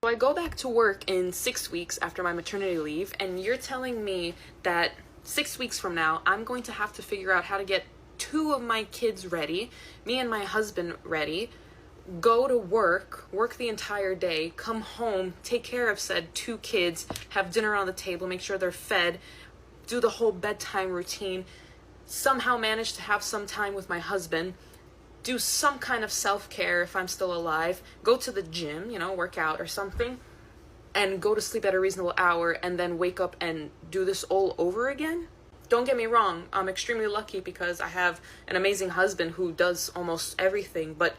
So I go back to work in 6 weeks after my maternity leave, and you're telling me that 6 weeks from now, I'm going to have to figure out how to get 2 of my kids ready, me and my husband ready, go to work the entire day, come home, take care of said 2 kids, have dinner on the table, make sure they're fed, do the whole bedtime routine, somehow manage to have some time with my husband, do some kind of self-care if I'm still alive, go to the gym, work out or something, and go to sleep at a reasonable hour, and then wake up and do this all over again? Don't get me wrong, I'm extremely lucky because I have an amazing husband who does almost everything, but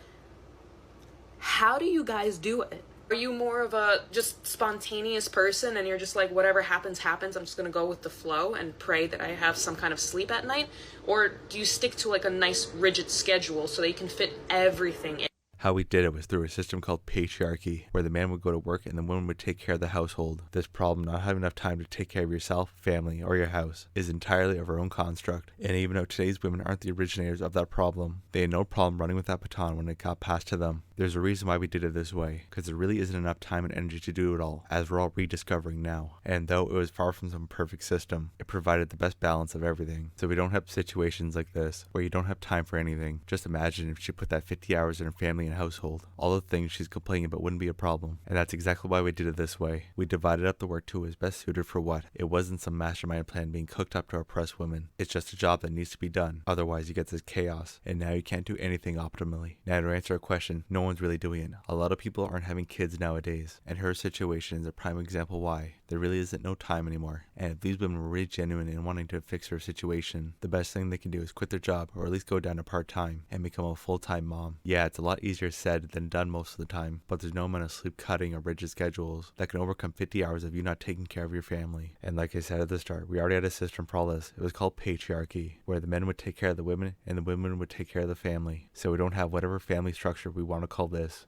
how do you guys do it? Are you more of a just spontaneous person and you're just like, whatever happens, happens, I'm just gonna go with the flow and pray that I have some kind of sleep at night? Or do you stick to like a nice rigid schedule so that you can fit everything in? How we did it was through a system called Patriarchy, where the man would go to work and the woman would take care of the household. This problem, not having enough time to take care of yourself, family, or your house, is entirely of our own construct. And even though today's women aren't the originators of that problem, they had no problem running with that baton when it got passed to them. There's a reason why we did it this way, because there really isn't enough time and energy to do it all, as we're all rediscovering now. And though it was far from some perfect system, it provided the best balance of everything. So we don't have situations like this, where you don't have time for anything. Just imagine if she put that 50 hours in her family and household. All the things she's complaining about wouldn't be a problem. And that's exactly why we did it this way. We divided up the work to what was best suited for what. It wasn't some mastermind plan being cooked up to oppress women. It's just a job that needs to be done. Otherwise you get this chaos, and now you can't do anything optimally. Now to answer a question, no one's really doing it. A lot of people aren't having kids nowadays, and her situation is a prime example why. There really isn't no time anymore. And if these women were really genuine in wanting to fix her situation, the best thing they can do is quit their job, or at least go down to part-time and become a full-time mom. Yeah, it's a lot easier said than done most of the time, but there's no amount of sleep cutting or rigid schedules that can overcome 50 hours of you not taking care of your family. And like I said at the start, we already had a system for all this. It was called Patriarchy, where the men would take care of the women and the women would take care of the family. So we don't have whatever family structure we want to call this.